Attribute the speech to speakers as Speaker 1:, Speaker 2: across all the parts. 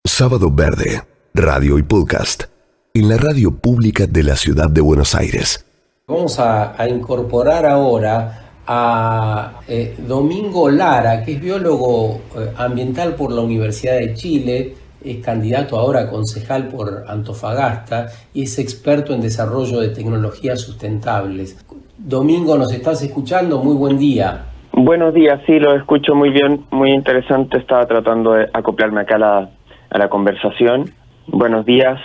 Speaker 1: Sábado Verde, radio y podcast, en la radio pública de la Ciudad de Buenos Aires.
Speaker 2: Vamos a incorporar ahora a Domingo Lara, que es biólogo ambiental por la Universidad de Chile, es candidato ahora a concejal por Antofagasta y es experto en desarrollo de tecnologías sustentables. Domingo, ¿nos estás escuchando? Muy buen día.
Speaker 3: Buenos días, sí, lo escucho muy bien, muy interesante. Estaba tratando de acoplarme acá a la conversación. Buenos días.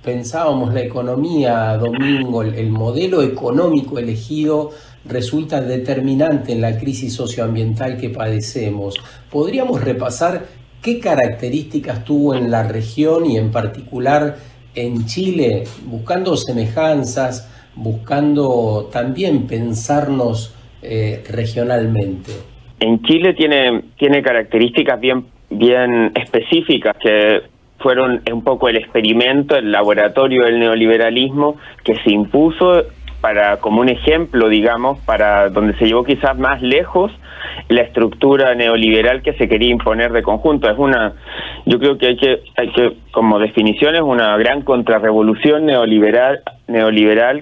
Speaker 2: Pensábamos la economía, Domingo, el modelo económico elegido resulta determinante en la crisis socioambiental que padecemos. ¿Podríamos repasar qué características tuvo en la región y en particular en Chile, buscando semejanzas, buscando también pensarnos regionalmente?
Speaker 3: En Chile tiene características bien específicas que fueron un poco el experimento, el laboratorio del neoliberalismo que se impuso como un ejemplo, digamos, para donde se llevó quizás más lejos la estructura neoliberal que se quería imponer de conjunto. Yo creo que hay que como definición, es una gran contrarrevolución neoliberal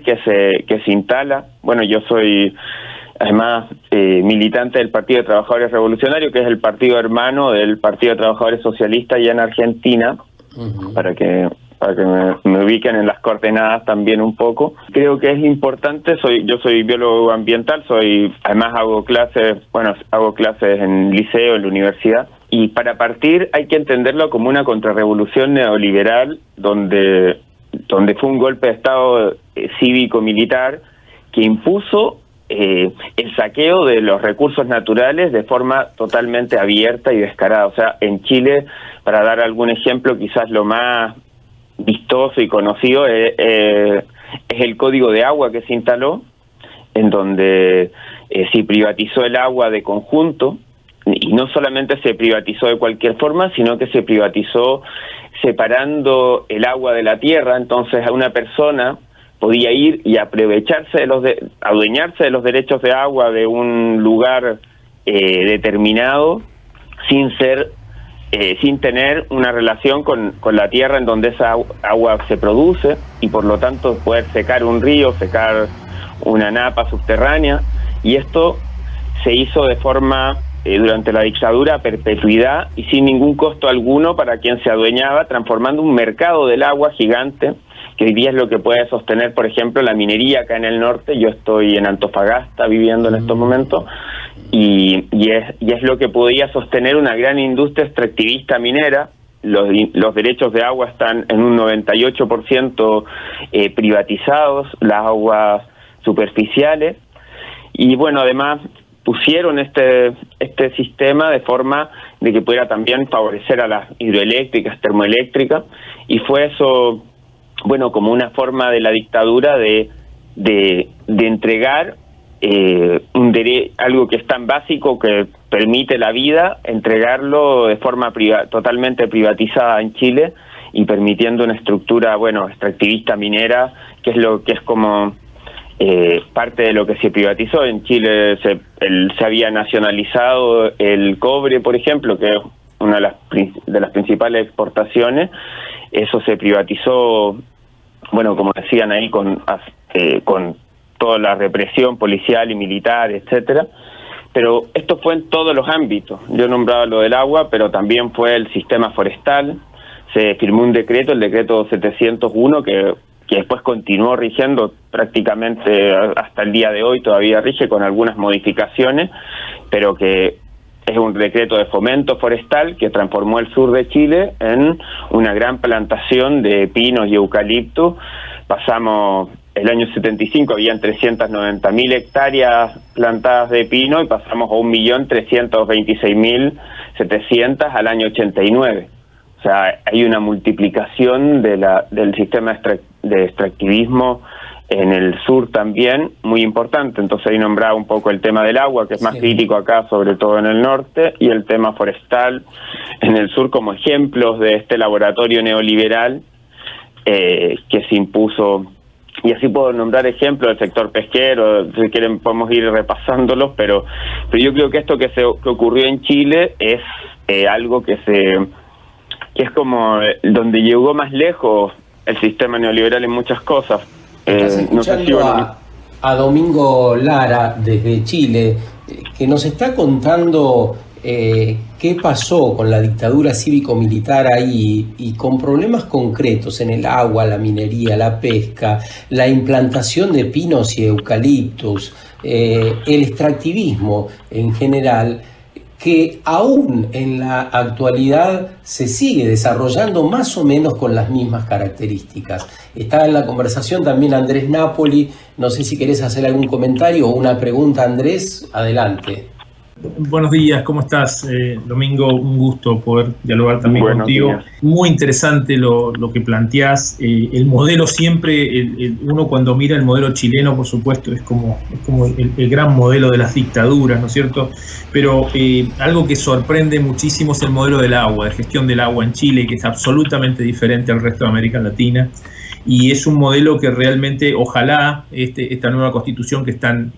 Speaker 3: que se instala. Bueno, yo soy además militante del Partido de Trabajadores Revolucionarios, que es el partido hermano del Partido de Trabajadores Socialistas allá en Argentina, para que me ubiquen en las coordenadas también un poco. Creo que es importante, yo soy biólogo ambiental, además hago clases en liceo, en la universidad, y para partir hay que entenderlo como una contrarrevolución neoliberal donde fue un golpe de Estado cívico-militar que impuso el saqueo de los recursos naturales de forma totalmente abierta y descarada. O sea, en Chile, para dar algún ejemplo, quizás lo más vistoso y conocido es el Código de Agua que se instaló, en donde se privatizó el agua de conjunto, y no solamente se privatizó de cualquier forma, sino que se privatizó separando el agua de la tierra. Entonces a una persona podía ir y adueñarse de los derechos de agua de un lugar determinado sin tener una relación con la tierra en donde esa agua se produce, y por lo tanto poder secar un río, secar una napa subterránea. Y esto se hizo de forma durante la dictadura a perpetuidad y sin ningún costo alguno para quien se adueñaba, transformando un mercado del agua gigante, que hoy día es lo que puede sostener, por ejemplo, la minería acá en el norte. Yo estoy en Antofagasta viviendo en estos momentos, y es lo que podía sostener una gran industria extractivista minera. Los derechos de agua están en un 98% privatizados, las aguas superficiales, y bueno, además pusieron este sistema de forma de que pudiera también favorecer a las hidroeléctricas, termoeléctricas, y fue eso, bueno, como una forma de la dictadura de entregar algo que es tan básico que permite la vida, entregarlo de forma totalmente privatizada en Chile, y permitiendo una estructura, extractivista minera, que es como parte de lo que se privatizó. En Chile se había nacionalizado el cobre, por ejemplo, que es una de las principales exportaciones. Eso se privatizó, como decían ahí, con toda la represión policial y militar, etcétera. Pero esto fue en todos los ámbitos. Yo nombraba lo del agua, pero también fue el sistema forestal. Se firmó un decreto, el decreto 701, que después continuó rigiendo prácticamente hasta el día de hoy, todavía rige con algunas modificaciones, pero que es un decreto de fomento forestal que transformó el sur de Chile en una gran plantación de pinos y eucalipto. Pasamos, el año 75 habían 390.000 hectáreas plantadas de pino, y pasamos a 1.326.700 al año 89. O sea, hay una multiplicación del sistema de extractivismo en el sur también, muy importante. Entonces ahí nombraba un poco el tema del agua, que es más crítico acá, sobre todo en el norte, y el tema forestal en el sur como ejemplos de este laboratorio neoliberal que se impuso. Y así puedo nombrar ejemplos del sector pesquero. Si quieren podemos ir repasándolos, pero yo creo que esto que ocurrió en Chile es algo que que es como donde llegó más lejos el sistema neoliberal en muchas cosas.
Speaker 2: Estás escuchando a Domingo Lara desde Chile, que nos está contando qué pasó con la dictadura cívico-militar ahí y con problemas concretos en el agua, la minería, la pesca, la implantación de pinos y eucaliptus, el extractivismo en general, que aún en la actualidad se sigue desarrollando más o menos con las mismas características. Está en la conversación también Andrés Napoli. No sé si querés hacer algún comentario o una pregunta, Andrés. Adelante.
Speaker 4: Buenos días, ¿cómo estás, Domingo? Un gusto poder dialogar también contigo. Días. Muy interesante lo que planteás. El modelo siempre, uno cuando mira el modelo chileno, por supuesto, es como el gran modelo de las dictaduras, ¿no es cierto? Pero algo que sorprende muchísimo es el modelo del agua, de gestión del agua en Chile, que es absolutamente diferente al resto de América Latina. Y es un modelo que realmente, ojalá, esta nueva constitución que están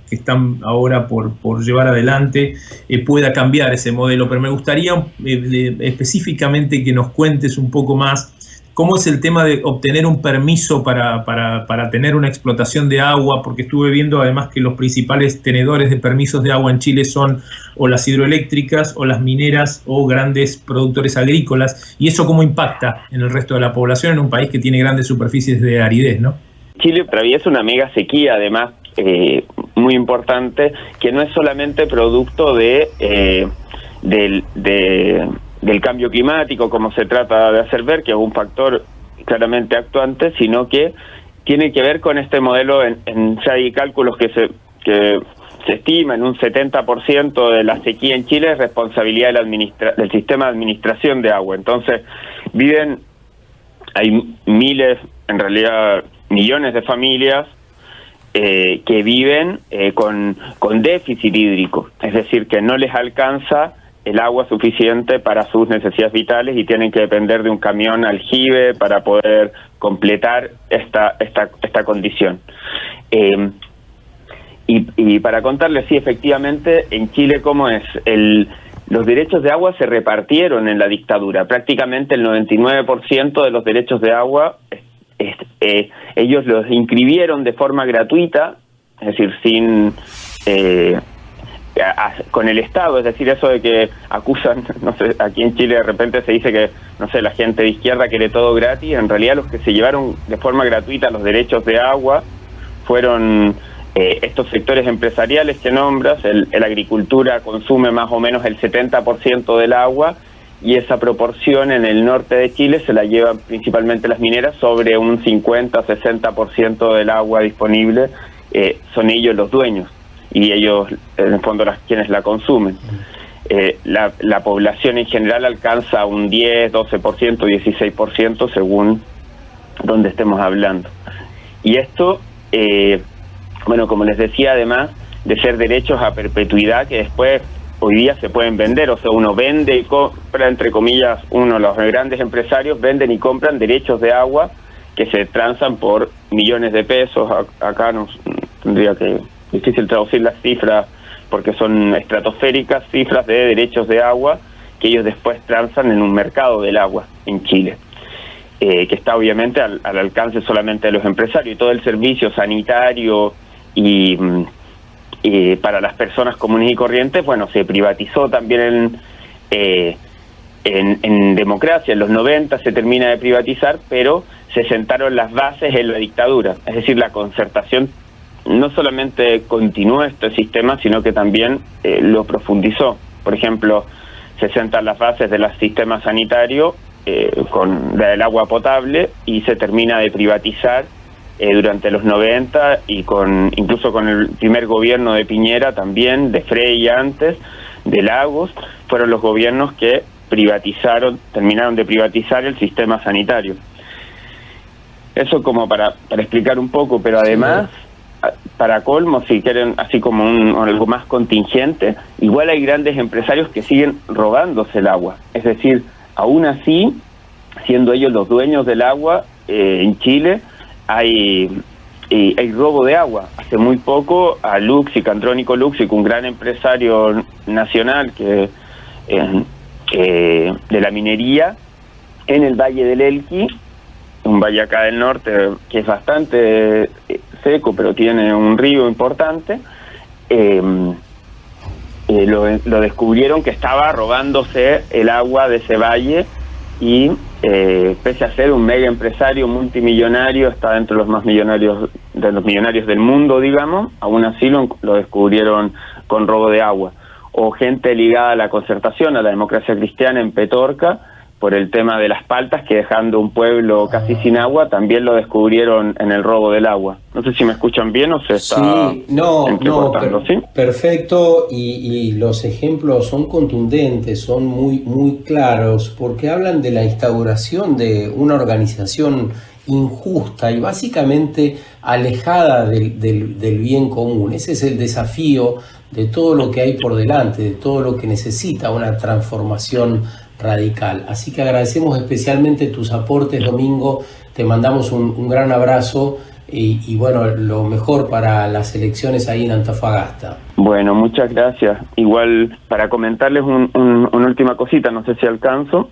Speaker 4: ahora por llevar adelante pueda cambiar ese modelo. Pero me gustaría específicamente que nos cuentes un poco más cómo es el tema de obtener un permiso para tener una explotación de agua, porque estuve viendo además que los principales tenedores de permisos de agua en Chile son o las hidroeléctricas o las mineras o grandes productores agrícolas, y eso cómo impacta en el resto de la población en un país que tiene grandes superficies de aridez, ¿no? Chile atraviesa una mega sequía, además, muy importante, que no es solamente producto del cambio climático, como se trata de hacer ver, que es un factor claramente actuante, sino que tiene que ver con este modelo. Ya hay cálculos que se estima en un 70% de la sequía en Chile es responsabilidad del sistema de administración de agua. Entonces, hay miles, en realidad millones de familias que viven con déficit hídrico, es decir, que no les alcanza el agua suficiente para sus necesidades vitales y tienen que depender de un camión aljibe para poder completar esta condición. Y para contarles, sí, efectivamente, en Chile, ¿cómo es? Los derechos de agua se repartieron en la dictadura. Prácticamente el 99% de los derechos de agua, ellos los inscribieron de forma gratuita, es decir, con el Estado. Es decir, eso de que acusan, no sé, aquí en Chile de repente se dice que, no sé, la gente de izquierda quiere todo gratis. En realidad los que se llevaron de forma gratuita los derechos de agua fueron estos sectores empresariales que nombras. La agricultura consume más o menos el 70% del agua, y esa proporción en el norte de Chile se la llevan principalmente las mineras. Sobre un 50-60% del agua disponible son ellos los dueños, y ellos, en el fondo, quienes la consumen. La población en general alcanza un 10, 12%, 16%, según donde estemos hablando. Y esto, bueno, como les decía, además de ser derechos a perpetuidad que después hoy día se pueden vender, o sea, uno vende y compra, entre comillas, los grandes empresarios venden y compran derechos de agua que se transan por millones de pesos. Acá nos tendría que difícil traducir las cifras porque son estratosféricas, cifras de derechos de agua que ellos después transan en un mercado del agua en Chile, que está obviamente al alcance solamente de los empresarios. Y todo el servicio sanitario y para las personas comunes y corrientes, bueno, se privatizó también en democracia. En los 90 se termina de privatizar, pero se sentaron las bases en la dictadura. Es decir, la concertación no solamente continuó este sistema, sino que también lo profundizó. Por ejemplo, se sentan las bases del sistema sanitario del agua potable, y se termina de privatizar durante los 90, y incluso con el primer gobierno de Piñera, también, de Frey antes, de Lagos, fueron los gobiernos que terminaron de privatizar el sistema sanitario. Eso como para explicar un poco, pero además, para colmo, si quieren, así como algo más contingente, igual hay grandes empresarios que siguen robándose el agua. Es decir, aún así, siendo ellos los dueños del agua, en Chile hay robo de agua. Hace muy poco a Luxic, Andrónico Luxic, un gran empresario nacional de la minería,
Speaker 3: en el Valle del Elqui, un valle acá del norte que es bastante seco, pero tiene un río importante. Lo descubrieron que estaba robándose el agua de ese valle y pese a ser un mega empresario multimillonario, está dentro de los más millonarios del mundo, digamos, aún así lo descubrieron con robo de agua. O gente ligada a la concertación, a la democracia cristiana en Petorca, por el tema de las paltas, que dejando un pueblo casi sin agua, también lo descubrieron en el robo del agua. No sé si me escuchan bien o se está entrecortando, ¿sí?
Speaker 2: Perfecto, y los ejemplos son contundentes, son muy claros, porque hablan de la instauración de una organización injusta y básicamente alejada del bien común. Ese es el desafío de todo lo que hay por delante, de todo lo que necesita una transformación radical. Así que agradecemos especialmente tus aportes, Domingo, te mandamos un gran abrazo y bueno, lo mejor para las elecciones ahí en Antofagasta.
Speaker 3: Bueno, muchas gracias. Igual para comentarles una última cosita, no sé si alcanzo.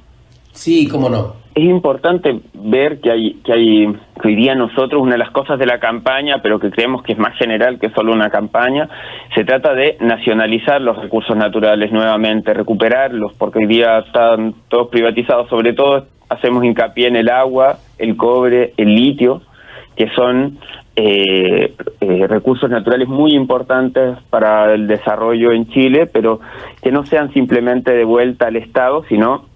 Speaker 2: Sí, cómo no.
Speaker 3: Es importante ver que hoy día nosotros, una de las cosas de la campaña, pero que creemos que es más general que solo una campaña, se trata de nacionalizar los recursos naturales nuevamente, recuperarlos, porque hoy día están todos privatizados. Sobre todo hacemos hincapié en el agua, el cobre, el litio, que son recursos naturales muy importantes para el desarrollo en Chile, pero que no sean simplemente de vuelta al Estado, sino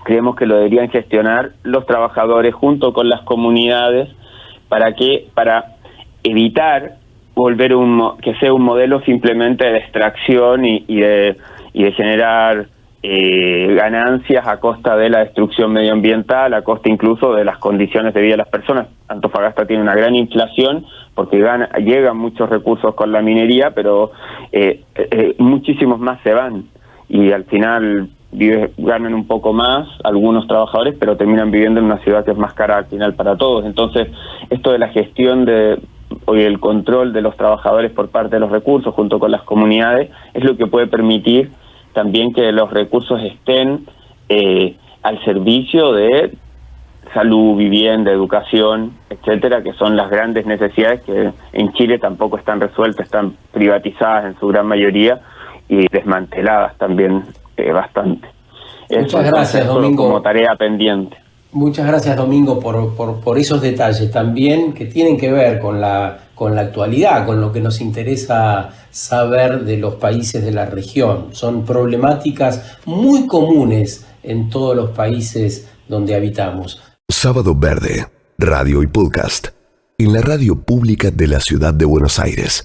Speaker 3: creemos que lo deberían gestionar los trabajadores junto con las comunidades para evitar volver que sea un modelo simplemente de extracción y de generar ganancias a costa de la destrucción medioambiental, a costa incluso de las condiciones de vida de las personas. Antofagasta tiene una gran inflación porque llegan muchos recursos con la minería, pero muchísimos más se van y al final ganan un poco más algunos trabajadores, pero terminan viviendo en una ciudad que es más cara al final para todos. Entonces, esto de la gestión y el control de los trabajadores por parte de los recursos junto con las comunidades es lo que puede permitir también que los recursos estén al servicio de salud, vivienda, educación, etcétera, que son las grandes necesidades que en Chile tampoco están resueltas, están privatizadas en su gran mayoría y desmanteladas también bastante.
Speaker 2: Muchas gracias, Domingo.
Speaker 3: Como tarea pendiente.
Speaker 2: Muchas gracias, Domingo, por esos detalles también que tienen que ver con la actualidad, con lo que nos interesa saber de los países de la región. Son problemáticas muy comunes en todos los países donde habitamos.
Speaker 1: Sábado Verde, radio y podcast, en la radio pública de la Ciudad de Buenos Aires.